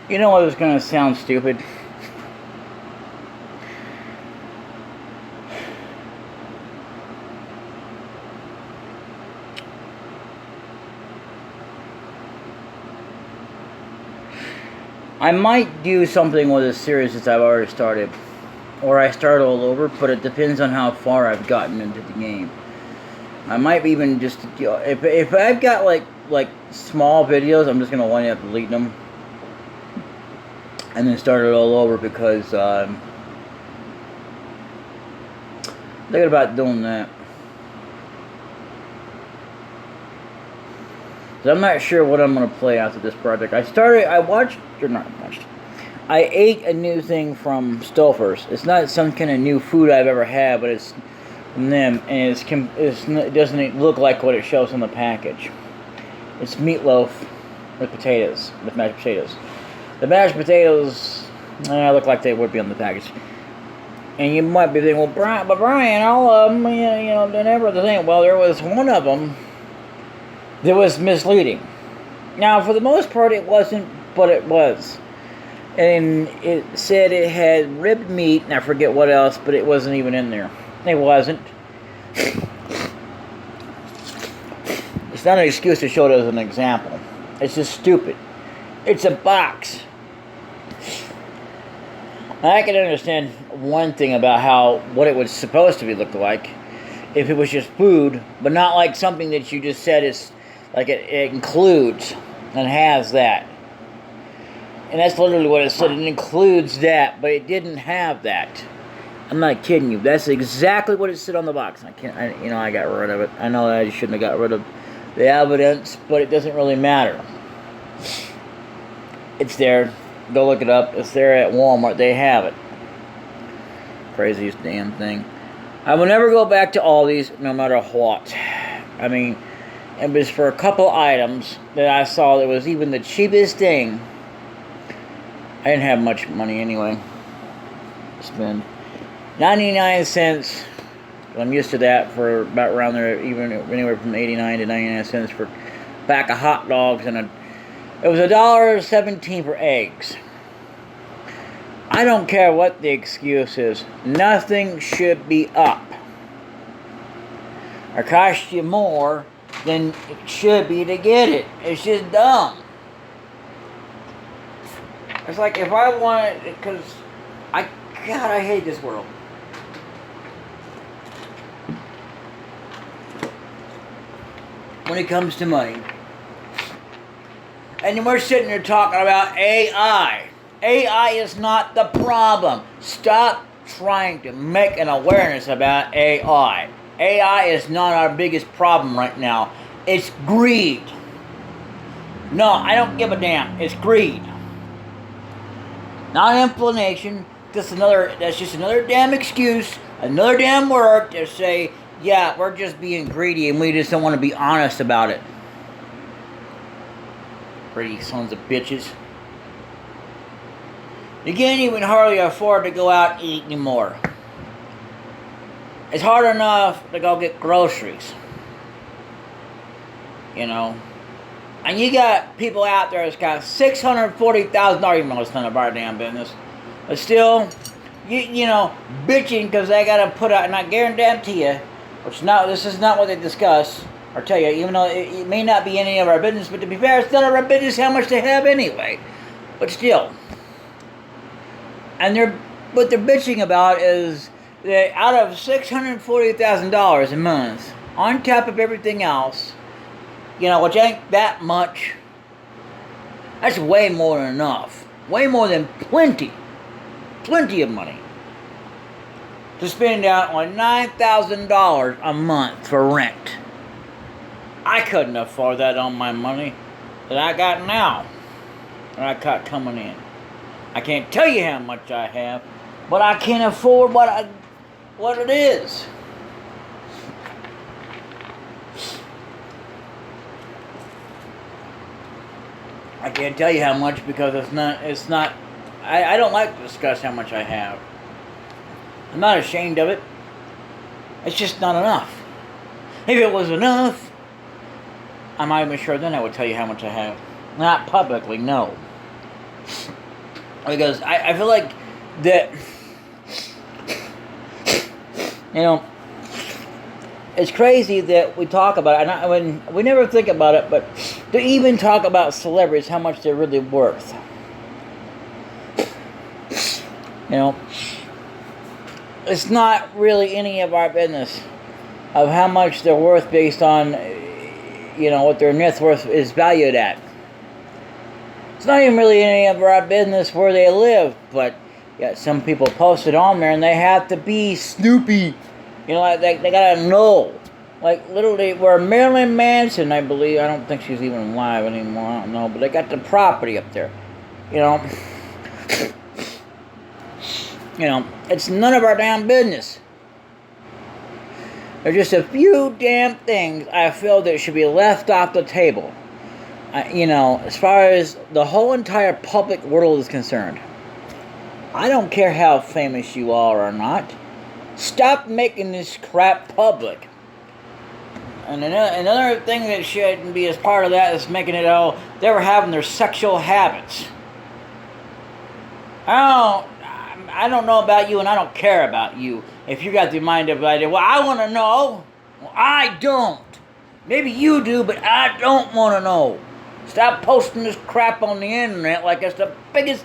You know what is going to sound stupid? I might do something with a series that I've already started. Or I start all over, but it depends on how far I've gotten into the game. I might even just, if I've got like small videos, I'm just going to wind up deleting them. And then start it all over because thinking about doing that. So I'm not sure what I'm going to play after this project. I ate a new thing from Stouffer's. It's not some kind of new food I've ever had, but it's from them, and it doesn't look like what it shows on the package. It's meatloaf with mashed potatoes. The mashed potatoes look like they would be on the package. And you might be thinking, well, Brian, all of them, they're never the same. Well, there was one of them that was misleading. Now, for the most part, it wasn't, but it was. And it said it had ribbed meat, and I forget what else, but it wasn't even in there. It wasn't. It's not an excuse to show it as an example. It's just stupid. It's a box. I can understand one thing about what it was supposed to be look like if it was just food, but not like something that you just said is like it includes and has that. And that's literally what it said. It includes that, but it didn't have that. I'm not kidding you. That's exactly what it said on the box. I got rid of it. I know I shouldn't have got rid of the evidence, but it doesn't really matter. It's there. Go look it up. It's there at Walmart. They have it. Craziest damn thing. I will never go back to Aldi's no matter what. I mean, it was for a couple items that I saw that was even the cheapest thing. I didn't have much money anyway to spend. 99 cents. I'm used to that for about around there, even anywhere from 89 to 99 cents for a pack of hot dogs and it was $1.17 for eggs. I don't care what the excuse is. Nothing should be up or cost you more than it should be to get it. It's just dumb. It's like if I wanted, because I hate this world. When it comes to money. And we're sitting here talking about AI. AI is not the problem. Stop trying to make an awareness about AI. AI is not our biggest problem right now. It's greed. No, I don't give a damn. It's greed. Not inflation. That's just another damn excuse, another damn word to say, yeah, we're just being greedy and we just don't want to be honest about it. Pretty sons of bitches. You can't even hardly afford to go out and eat anymore. It's hard enough to go get groceries. And you got people out there that's got $640,000, even though it's none of our damn business. But still, bitching because they got to put out, and I guarantee you, this is not what they discuss or tell you, even though it may not be any of our business, but to be fair, it's none of our business how much they have anyway. But still. And what they're bitching about is that out of $640,000 a month, on top of everything else, which ain't that much, that's way more than enough. Way more than plenty of money to spend out on $9,000 a month for rent. I couldn't afford that on my money that I got now, that I got coming in. I can't tell you how much I have, but I can't afford what it is. I can't tell you how much because it's not, I don't like to discuss how much I have. I'm not ashamed of it. It's just not enough. If it was enough, I'm not even sure then I would tell you how much I have. Not publicly, no. Because I feel like that, you know, it's crazy that we talk about it. And when we never think about it, but to even talk about celebrities, how much they're really worth. You know, it's not really any of our business of how much they're worth based on, you know, what their net worth is valued at. It's not even really any of our business where they live, but yeah, some people post it on there and they have to be Snoopy. You know, they gotta know. Like, literally, where Marilyn Manson, I believe, I don't think she's even alive anymore, I don't know, but they got the property up there. You know, it's none of our damn business. There's just a few damn things I feel that should be left off the table. You know, as far as the whole entire public world is concerned. I don't care how famous you are or not. Stop making this crap public. And another thing that shouldn't be as part of that is making it all, they were having their sexual habits. I don't know about you, and I don't care about you. If you got the mind of idea, well, I want to know. Well, I don't. Maybe you do, but I don't want to know. Stop posting this crap on the internet like it's the biggest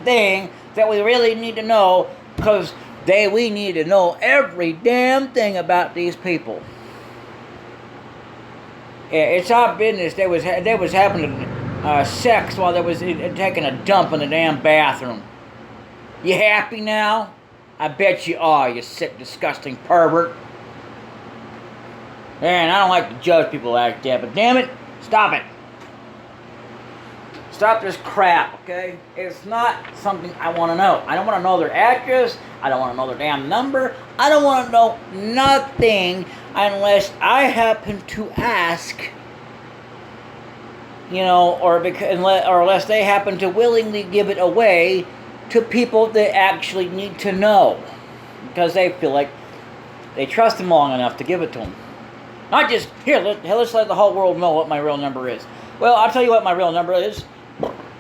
thing that we really need to know, because we need to know every damn thing about these people. Yeah, it's our business. They was having sex while they was taking a dump in the damn bathroom. You happy now? I bet you are, you sick, disgusting pervert. Man, I don't like to judge people like that, but damn it, stop it. Stop this crap, okay? It's not something I want to know. I don't want to know their address. I don't want to know their damn number. I don't want to know nothing unless I happen to ask, you know, or unless they happen to willingly give it away to people that actually need to know, because they feel like they trust them long enough to give it to them. Not just, let's let the whole world know what my real number is. Well, I'll tell you what my real number is.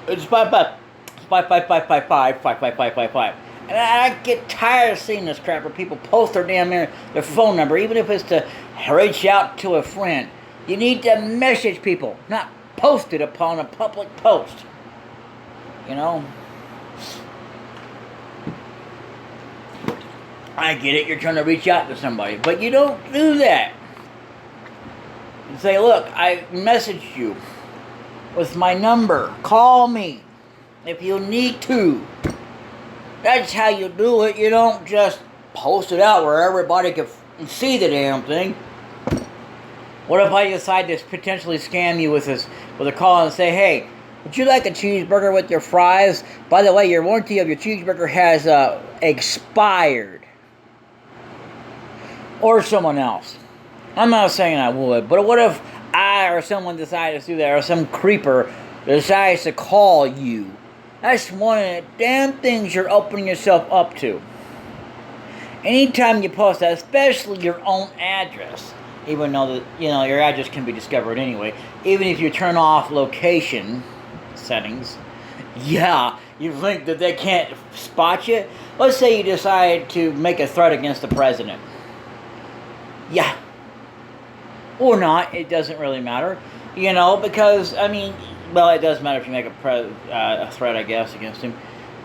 It's 55555555555. And I get tired of seeing this crap where people post their phone number, even if it's to reach out to a friend. You need to message people, not post it upon a public post. You know? I get it, you're trying to reach out to somebody, but you don't do that. You say, look, I messaged you with my number. Call me if you need to. That's how you do it. You don't just post it out where everybody can see the damn thing. What if I decide to potentially scam you with a call and say, hey, would you like a cheeseburger with your fries? By the way, your warranty of your cheeseburger has expired. Or someone else. I'm not saying I would, but what if I or someone decides to do that, or some creeper decides to call you? That's one of the damn things you're opening yourself up to. Anytime you post that, especially your own address, even though your address can be discovered anyway, even if you turn off location settings, yeah, you think that they can't spot you? Let's say you decide to make a threat against the president. Yeah. Or not, it doesn't really matter. You know, because, I mean, well, it does matter if you make a threat, I guess, against him.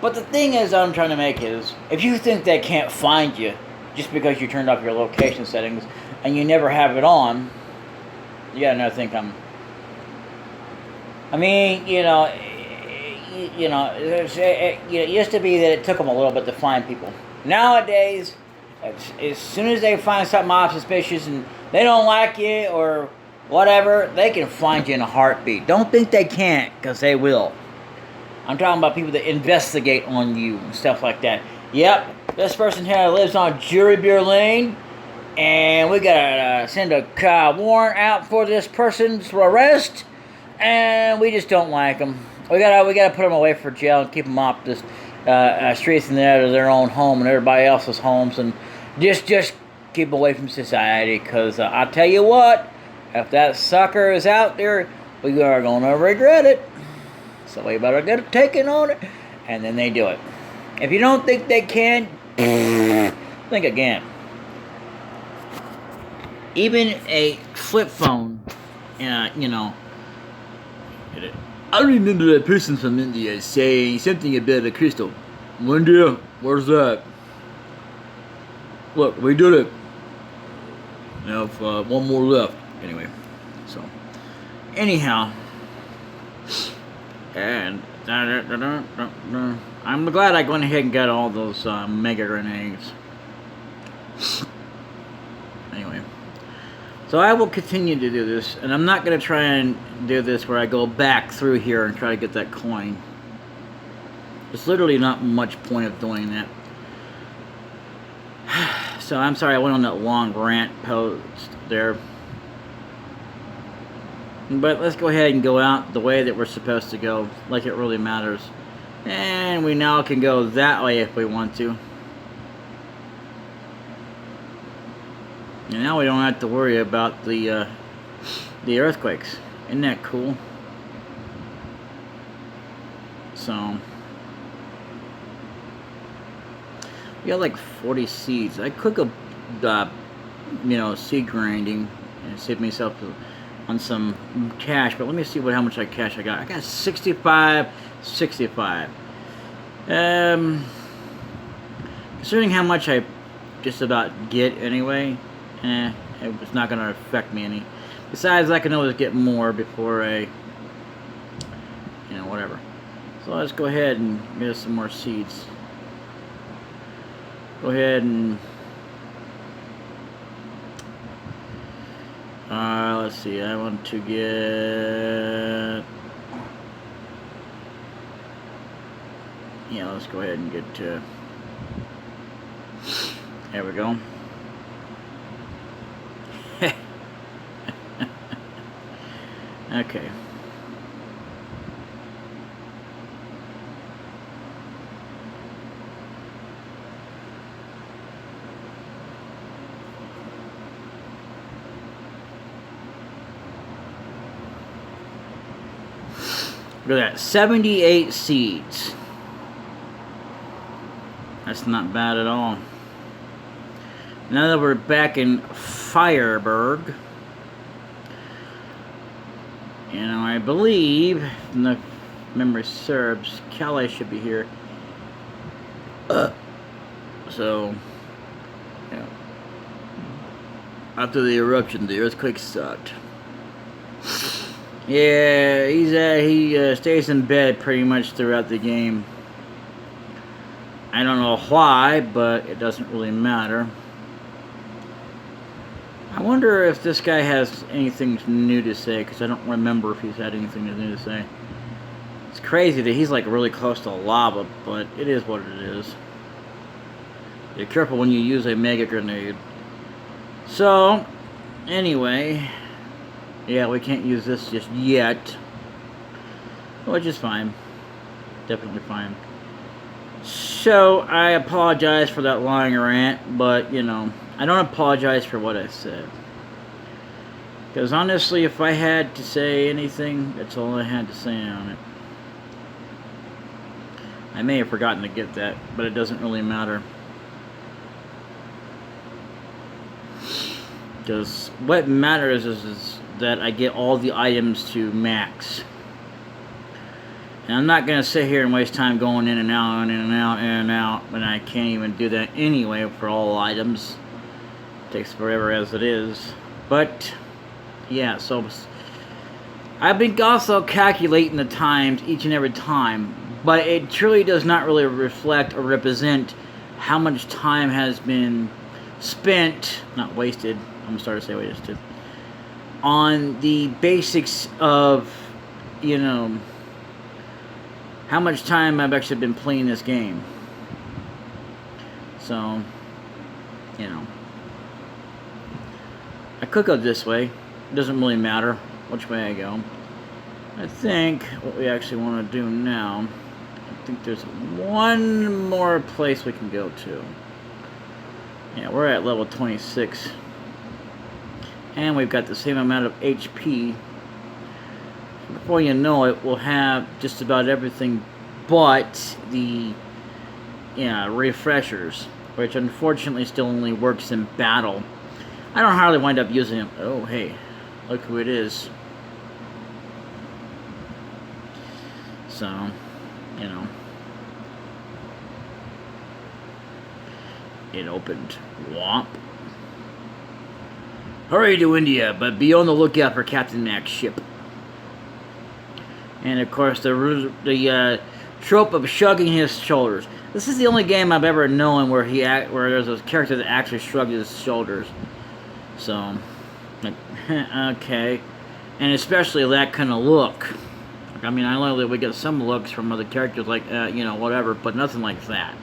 But the thing is I'm trying to make is, if you think they can't find you just because you turned off your location settings and you never have it on, you gotta know, think I mean, it used to be that it took them a little bit to find people. Nowadays, as soon as they find something off suspicious and they don't like you or whatever, they can find you in a heartbeat. Don't think they can't, because they will. I'm talking about people that investigate on you and stuff like that. Yep, this person here lives on Jury Beer Lane, and we gotta send a warrant out for this person's arrest, and we just don't like them. We gotta put them away for jail and keep them off the streets and out of their own home and everybody else's homes, and just keep away from society, because I'll tell you what, if that sucker is out there, we are going to regret it. So we better get taken on it. And then they do it. If you don't think they can, think again. Even a flip phone, you know. I remember that person from India saying something about a crystal. India, where's that? Look, we did it. Now, one more left. Anyway, so anyhow, and I'm glad I went ahead and got all those mega grenades. Anyway, so I will continue to do this, and I'm not going to try and do this where I go back through here and try to get that coin. There's literally not much point of doing that. So I'm sorry I went on that long rant post there. But let's go ahead and go out the way that we're supposed to go, like it really matters. And we now can go that way if we want to. And now we don't have to worry about the earthquakes. Isn't that cool? So we got like 40 seeds. I could go, you know, seed grinding and save myself on some cash. But let me see how much cash I got. I got 65. Considering how much I just about get anyway, it's not going to affect me any. Besides, I can always get more before I, you know, whatever. So let's go ahead and get us some more seeds. Go ahead and let's see. I want to get, yeah. Let's go ahead and get to. There we go. Okay. Look at that, 78 seeds. That's not bad at all. Now that we're back in Fireburg, you know, I believe, if the memory serves, Calais should be here. So, yeah. After the eruption, the earthquake sucked. Yeah, he stays in bed pretty much throughout the game. I don't know why, but it doesn't really matter. I wonder if this guy has anything new to say, because I don't remember if he's had anything new to say. It's crazy that he's like really close to lava, but it is what it is. Be careful when you use a mega grenade. So, anyway, yeah, we can't use this just yet, which is fine. Definitely fine. So, I apologize for that long rant, but, you know, I don't apologize for what I said. Because honestly, if I had to say anything, that's all I had to say on it. I may have forgotten to get that, but it doesn't really matter. Because what matters is that I get all the items to max. And I'm not going to sit here and waste time going in and out, in and out, in and out, when I can't even do that anyway for all items. It takes forever as it is. But, yeah, so I've been also calculating the times each and every time, but it truly does not really reflect or represent how much time has been spent, not wasted, I'm starting to say wasted, on the basics of, you know, how much time I've actually been playing this game. So, you know, I could go this way. It doesn't really matter which way I go. I think what we actually want to do now, I think there's one more place we can go to. Yeah, we're at level 26. And we've got the same amount of HP. Before you know it, we'll have just about everything but the refreshers, which unfortunately still only works in battle. I don't hardly wind up using them. Oh, hey, look who it is. So, you know, it opened. Womp. Hurry to India, but be on the lookout for Captain Mac's ship. And of course, the trope of shrugging his shoulders. This is the only game I've ever known where there's a character that actually shrugs his shoulders. So, like, okay, and especially that kind of look. I mean, I know that we get some looks from other characters, like whatever, but nothing like that.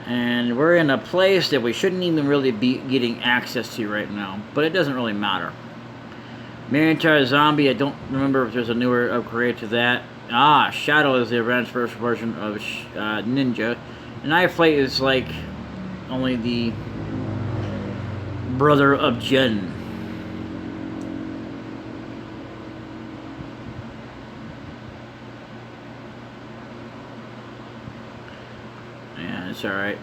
And we're in a place that we shouldn't even really be getting access to right now, but it doesn't really matter. Minotaur Zombie, I don't remember if there's a newer upgrade to that. Shadow is the advanced version of Ninja. And Knife Fight is like only the brother of Jen. Yeah, it's alright.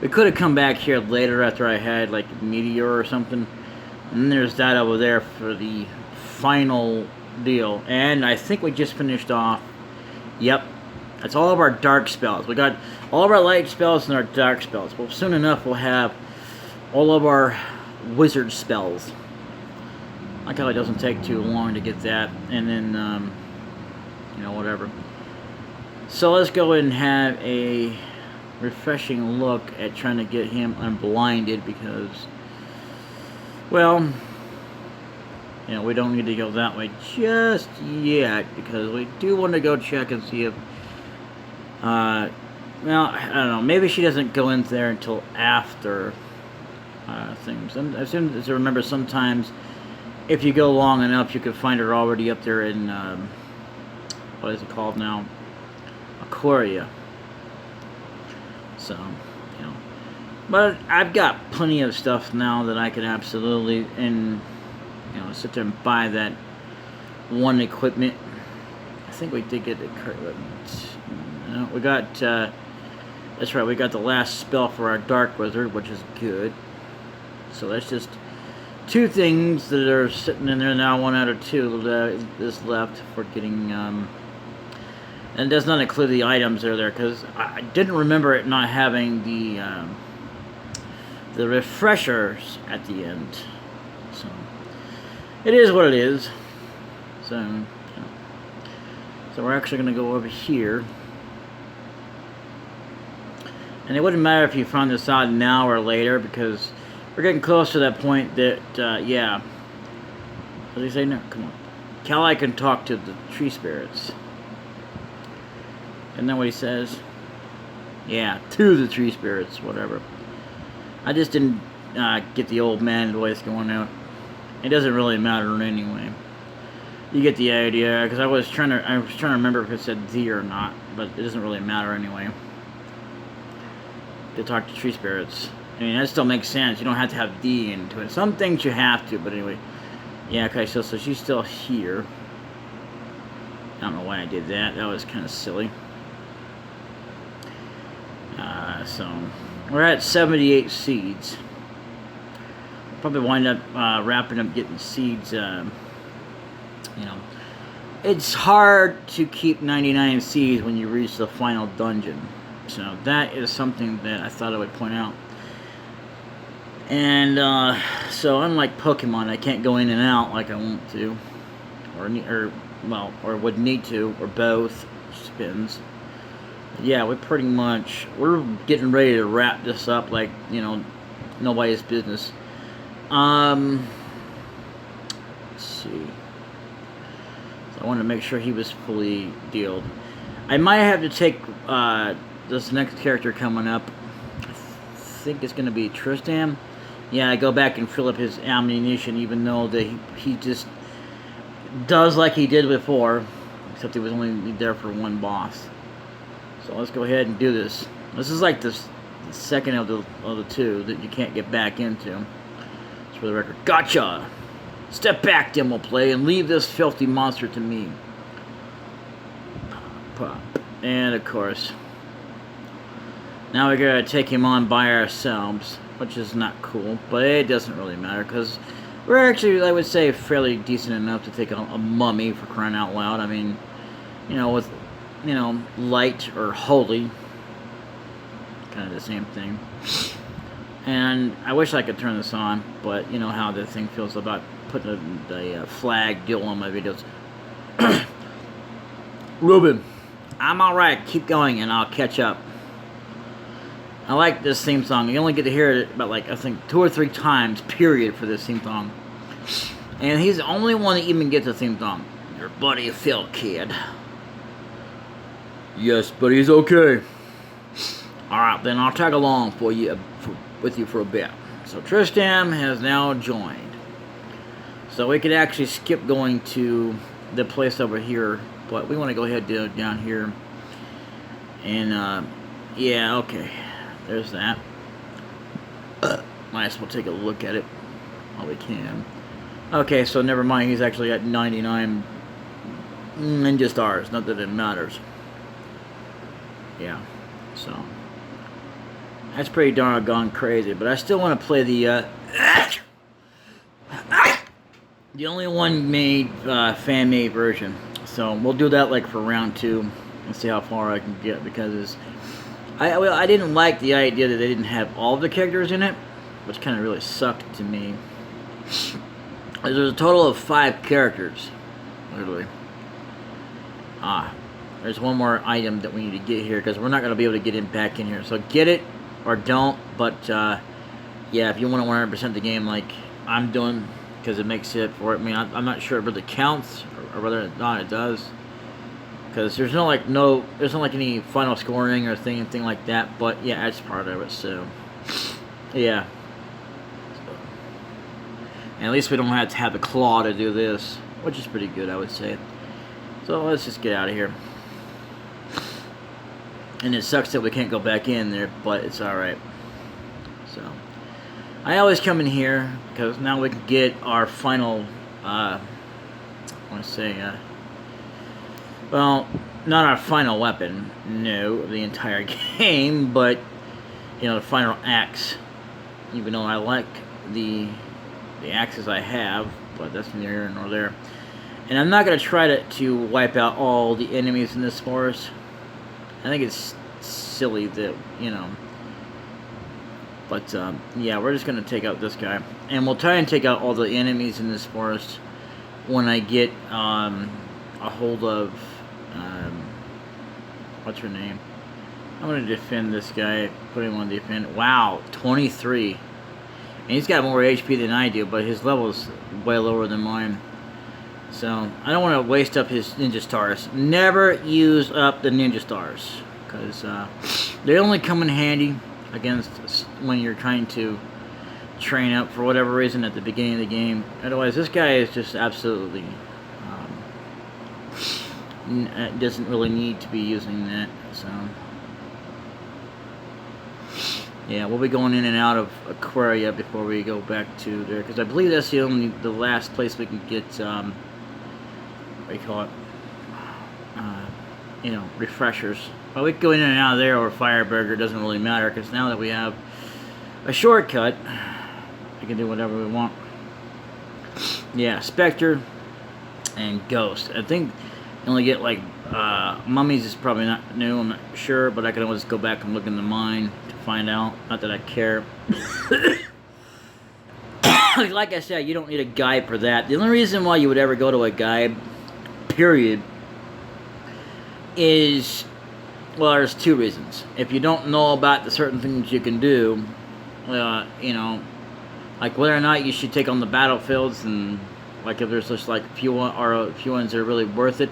We could have come back here later after I had like Meteor or something. And then there's that over there for the final deal. And I think we just finished off. Yep. That's all of our dark spells. We got all of our light spells and our dark spells. Well, soon enough we'll have all of our wizard spells. Like how it doesn't take too long to get that. And then, whatever. So let's go ahead and have a refreshing look at trying to get him unblinded because, well, we don't need to go that way just yet because we do want to go check and see if, well, I don't know, maybe she doesn't go in there until after things. And I seem to remember sometimes if you go long enough you can find her already up there in, what is it called now? Aquaria. So, but I've got plenty of stuff now that I can absolutely, sit there and buy that one equipment. I think we did get equipment. We got, that's right, we got the last spell for our Dark Wizard, which is good. So that's just two things that are sitting in there now, 1 out of 2 that is left for getting, and it does not include the items that are there, because I didn't remember it not having the refreshers at the end. So, it is what it is. So we're actually going to go over here. And it wouldn't matter if you found this out now or later, because we're getting close to that point that, yeah. What did he say? No, come on. Kali can talk to the tree spirits. And then what he says, yeah, to the tree spirits, whatever. I just didn't get the old man voice going out. It doesn't really matter anyway. You get the idea, because I was trying to remember if it said the or not, but it doesn't really matter anyway. To talk to tree spirits. I mean, that still makes sense. You don't have to have D into it. Some things you have to, but anyway. Yeah, okay, so she's still here. I don't know why I did that. That was kind of silly. So we're at 78 seeds. Probably wind up wrapping up getting seeds. It's hard to keep 99 seeds when you reach the final dungeon. So that is something that I thought I would point out. And so unlike Pokemon, I can't go in and out like I want to, or would need to, or both. Spins. Yeah, we're getting ready to wrap this up like, nobody's business. Let's see. So I wanted to make sure he was fully dealed. I might have to take this next character coming up. I think it's going to be Tristan. Yeah, I go back and fill up his ammunition, even though he just does like he did before, except he was only there for one boss. So let's go ahead and do this. This is like the second of the two that you can't get back into. Just for the record. Gotcha! Step back, demo play, and leave this filthy monster to me. Pop. And of course, now we gotta take him on by ourselves, which is not cool, but it doesn't really matter because we're actually, I would say, fairly decent enough to take a mummy, for crying out loud. I mean, you know, with, you know, light or holy, kind of the same thing. And I wish I could turn this on, but you know how the thing feels about putting the flag deal on my videos. Ruben, I'm alright, keep going and I'll catch up. I like this theme song. You only get to hear it about, like, I think 2 or 3 times, period, for this theme song. And he's the only one that even gets the theme song. Your buddy Phil, kid. Yes, but he's okay. Alright, then I'll tag along with you for a bit. So Tristam has now joined. So we could actually skip going to the place over here, but we want to go ahead down here. And, yeah, okay. There's that. Might as well take a look at it while we can. Okay, so never mind. He's actually at 99 ninja stars. Not that it matters. Yeah, so that's pretty darn crazy. But I still want to play the only one made fan-made version. So we'll do that like for round 2 and see how far I can get, because I didn't like the idea that they didn't have all the characters in it, which kind of really sucked to me. There's a total of 5 characters, literally. There's one more item that we need to get here, because we're not going to be able to get it back in here. So get it or don't, but yeah, if you want to 100% the game like I'm doing, because it makes it for it. I mean, I'm not sure whether it counts or whether or not it does. Because there's no any final scoring or anything like that, but yeah, that's part of it. So yeah, and at least we don't have to have the claw to do this, which is pretty good, I would say. So let's just get out of here. And it sucks that we can't go back in there, but it's all right. So I always come in here because now we can get our final. I want to say. Well, not our final weapon, no, of the entire game, but, you know, the final axe. Even though I like the axes I have, but that's neither here nor there. And I'm not going to try to wipe out all the enemies in this forest. I think it's silly that, you know. But, yeah, we're just going to take out this guy. And we'll try and take out all the enemies in this forest when I get a hold of... what's her name? I'm going to defend this guy. Put him on defend. Wow, 23. And he's got more HP than I do, but his level is way lower than mine. So, I don't want to waste up his ninja stars. Never use up the ninja stars, because they only come in handy against when you're trying to train up for whatever reason at the beginning of the game. Otherwise, this guy is just absolutely... doesn't really need to be using that, so yeah, we'll be going in and out of Aquaria before we go back to there, because I believe that's the last place we can get what do you call it, you know, refreshers. But we can go in and out of there, or Fireburger, doesn't really matter, because now that we have a shortcut, we can do whatever we want. Yeah, Spectre and Ghost. I think you only get, like, mummies is probably not new, I'm not sure, but I can always go back and look in the mine to find out. Not that I care. Like I said, you don't need a guide for that. The only reason why you would ever go to a guide, period, is, well, there's 2 reasons. If you don't know about the certain things you can do, you know, like whether or not you should take on the battlefields, and like if there's just like a few ones that are really worth it,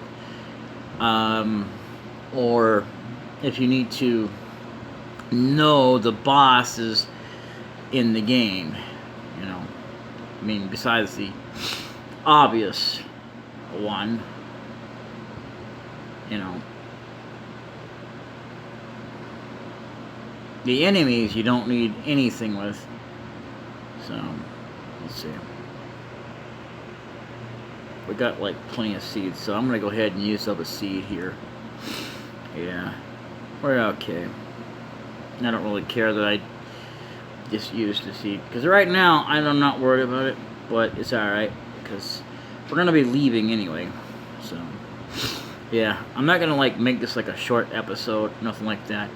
or if you need to know the bosses in the game, you know, I mean, besides the obvious one, you know, the enemies you don't need anything with. So let's see. We got like plenty of seeds, so I'm gonna go ahead and use up a seed here. Yeah, we're okay. I don't really care that I just used the seed, because right now I'm not worried about it, but it's alright, because we're gonna be leaving anyway. So yeah, I'm not gonna like make this like a short episode, nothing like that.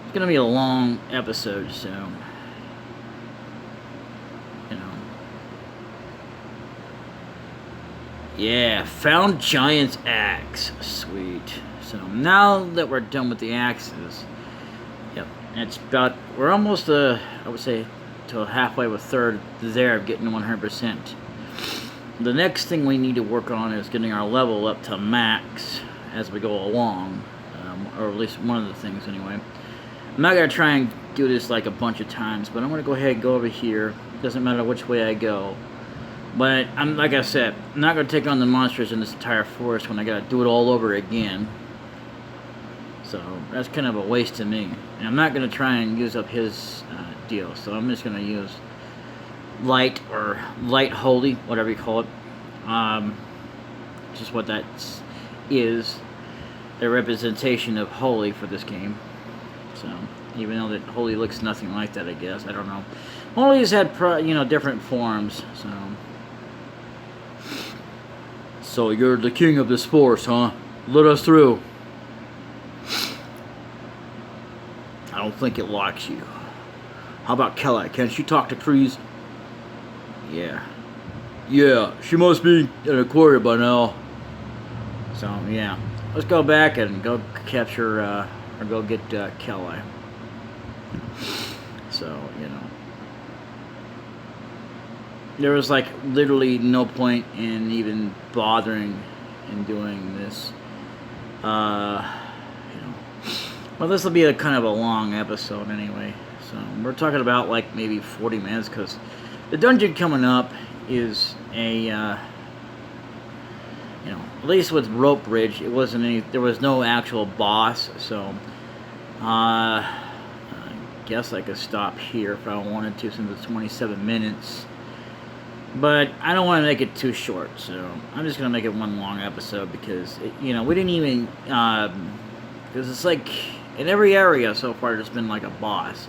It's gonna be a long episode, so you know. Yeah, found Giant's axe. Sweet. So now that we're done with the axes, yep, it's about, we're almost I would say to halfway, a third there of getting 100%. The next thing we need to work on is getting our level up to max as we go along, or at least one of the things anyway. I'm not going to try and do this like a bunch of times, but I'm going to go ahead and go over here. Doesn't matter which way I go. But, like I said, I'm not going to take on the monsters in this entire forest when I got to do it all over again. So, that's kind of a waste to me. And I'm not going to try and use up his deal. So, I'm just going to use light, or light holy, whatever you call it. Just what that is. A representation of holy for this game. So, even though that holy looks nothing like that, I guess. I don't know. Holy's had, different forms, so. So, you're the king of this forest, huh? Let us through. I don't think it likes you. How about Kelly? Can she talk to trees? Yeah. Yeah, she must be an aquarium by now. So, yeah. Let's go back and go capture, or go get Kelly. So, there was like literally no point in even bothering in doing this. Well, this will be a kind of a long episode anyway. So we're talking about like maybe 40 minutes, because the dungeon coming up is a, at least with Rope Bridge, it wasn't any. There was no actual boss. So I guess I could stop here if I wanted to, since it's 27 minutes. But I don't want to make it too short, so I'm just going to make it one long episode, because, we didn't even, because it's like, in every area so far there's been like a boss.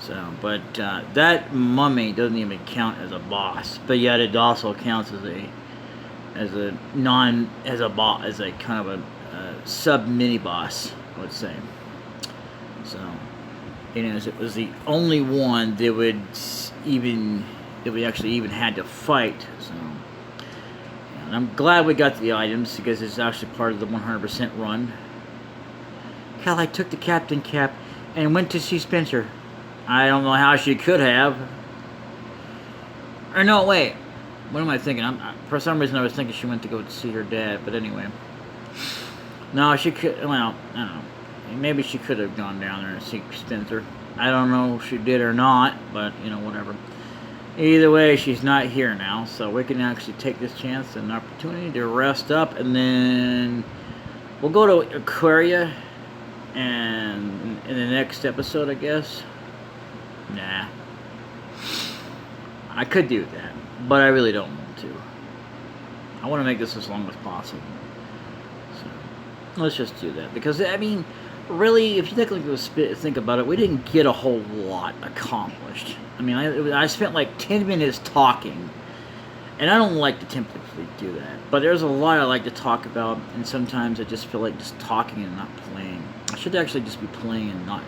So, but that mummy doesn't even count as a boss, but yet it also counts as a boss, as a kind of a sub mini boss, I would say. So, it was the only one that would that we actually even had to fight. So, and I'm glad we got the items, because it's actually part of the 100% run. Cal, I took the captain cap and went to see Spencer. I don't know how she could have. Or no, wait. What am I thinking? For some reason I was thinking she went to go see her dad, but anyway. No, she could, well, I don't know. Maybe she could have gone down there and see Spencer. I don't know if she did or not, but, whatever. Either way, she's not here now, so we can actually take this chance and opportunity to rest up, and then we'll go to Aquaria and in the next episode, I guess. Nah. I could do that, but I really don't want to. I want to make this as long as possible. So, let's just do that, because, really, if you think about it, we didn't get a whole lot accomplished. I spent like 10 minutes talking, and I don't like to typically do that, but there's a lot I like to talk about, and sometimes I just feel like just talking and not playing. I should actually just be playing and not,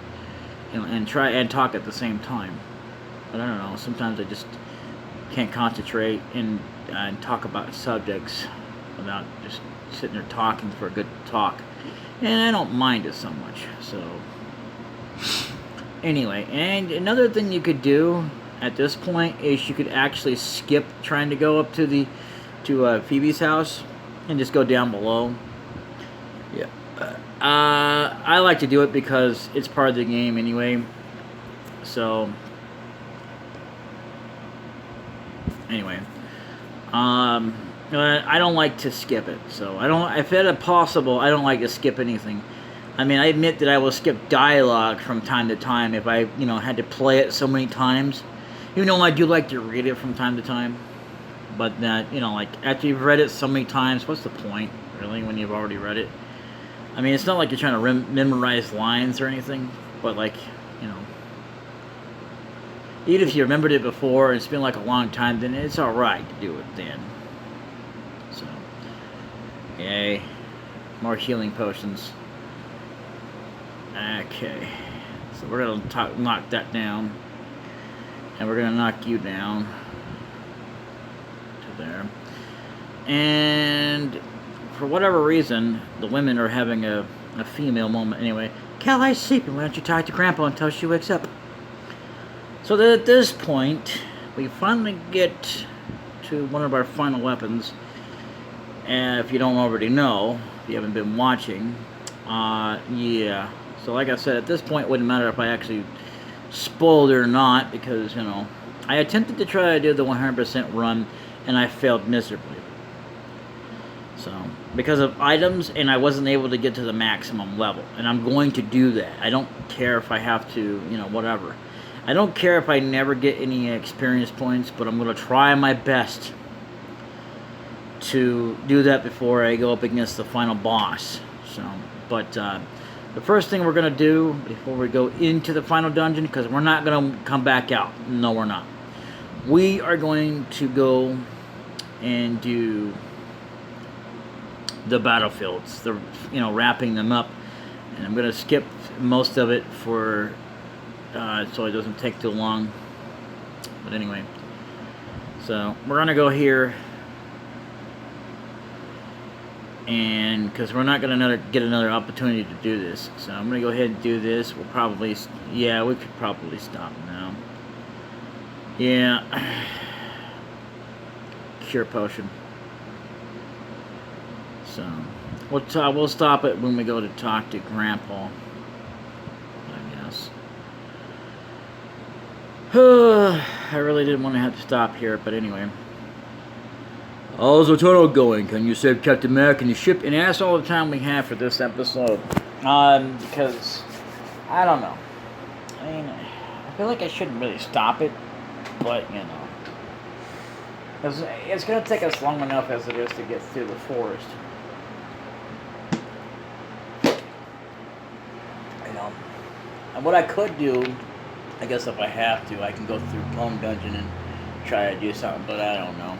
and try and talk at the same time. But I don't know, sometimes I just can't concentrate and talk about subjects without just sitting there talking for a good talk. And I don't mind it so much, so. Anyway, and another thing you could do at this point is you could actually skip trying to go up to Phoebe's house and just go down below. Yeah. I like to do it because it's part of the game anyway. So, anyway, I don't like to skip it. So if it's possible, I don't like to skip anything. I admit that I will skip dialogue from time to time if I, had to play it so many times. Even though I do like to read it from time to time. But that, you know, like, after you've read it so many times, what's the point, really, when you've already read it? I mean, it's not like you're trying to memorize lines or anything, but, like, you know, even if you remembered it before and it's been, like, a long time, then it's alright to do it then. So, yay. More healing potions. Okay. So we're going to knock that down. And we're going to knock you down. To there. And for whatever reason, the women are having a female moment anyway. Callie's sleeping. Why don't you talk to Grandpa until she wakes up? So that at this point, we finally get to one of our final weapons. And if you don't already know, if you haven't been watching, yeah. So like I said, at this point, it wouldn't matter if I actually spoiled it or not, because, you know, I attempted to try to do the 100% run, and I failed miserably. So, because of items, and I wasn't able to get to the maximum level. And I'm going to do that. I don't care if I have to, you know, whatever. I don't care if I never get any experience points, but I'm going to try my best to do that before I go up against the final boss. So, but the first thing we're going to do before we go into the final dungeon, because we're not going to come back out. No, we're not. We are going to go and do the battlefields, the, you know, wrapping them up, and I'm going to skip most of it for so it doesn't take too long. But anyway, so we're going to go here, and because we're not going to get another opportunity to do this, so I'm going to go ahead and do this. We'll probably, yeah, we could probably stop now. Yeah. Cure potion. So we'll stop it when we go to talk to Grandpa, I guess. I really didn't want to have to stop here, but anyway. How's the tunnel going? Can you save Captain Mac and the ship? And that's all the time we have for this episode. Because I don't know. I mean, I feel like I shouldn't really stop it, but you know, it's going to take us long enough as it is to get through the forest. You know, and what I could do, I guess if I have to, I can go through Plum Dungeon and try to do something, but I don't know.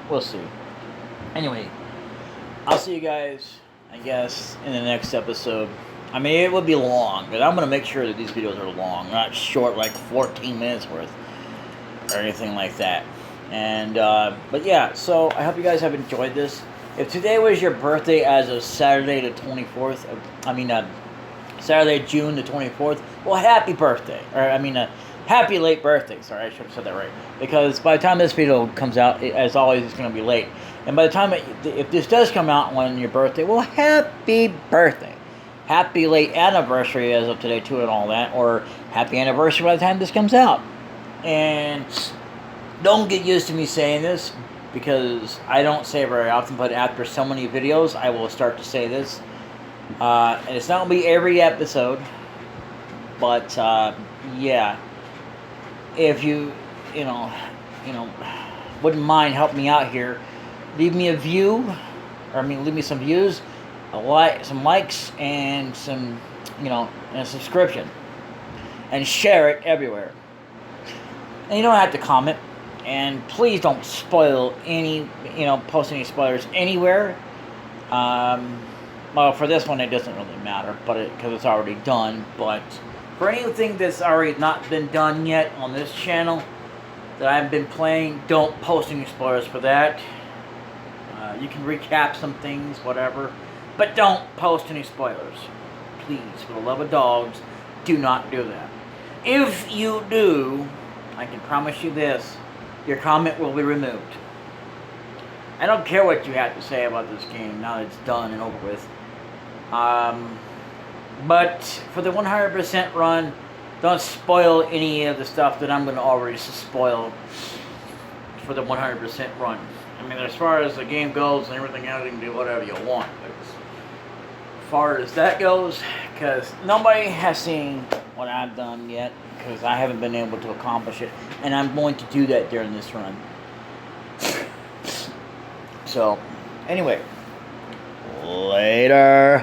We'll see. Anyway, I'll see you guys, I guess, in the next episode. I mean, it would be long, but I'm going to make sure that these videos are long, not short, like 14 minutes worth, or anything like that. And, but yeah, so I hope you guys have enjoyed this. If today was your birthday as of Saturday the 24th, Saturday, June the 24th, well, happy birthday. Or, happy late birthday. Sorry, I should have said that right. Because by the time this video comes out, as always, it's going to be late. And by the time, if this does come out on your birthday, well, happy birthday. Happy late anniversary as of today, too, and all that. Or happy anniversary by the time this comes out. And don't get used to me saying this, because I don't say it very often, but after so many videos, I will start to say this. And it's not going to be every episode, but, yeah. If you wouldn't mind helping me out here, leave me a view, leave me some views, some likes, and some, and a subscription, and share it everywhere. And you don't have to comment, and please don't spoil any, post any spoilers anywhere. Well, for this one, it doesn't really matter, but because it's already done. But for anything that's already not been done yet on this channel that I've been playing, don't post any spoilers for that. You can recap some things, whatever, but don't post any spoilers. Please, for the love of dogs, do not do that. If you do, I can promise you this, your comment will be removed. I don't care what you have to say about this game now that it's done and over with. But for the 100% run, don't spoil any of the stuff that I'm going to already spoil for the 100% run. I mean, as far as the game goes and everything else, you can do whatever you want. But as far as that goes, because nobody has seen what I've done yet, because I haven't been able to accomplish it, and I'm going to do that during this run. So, anyway, later.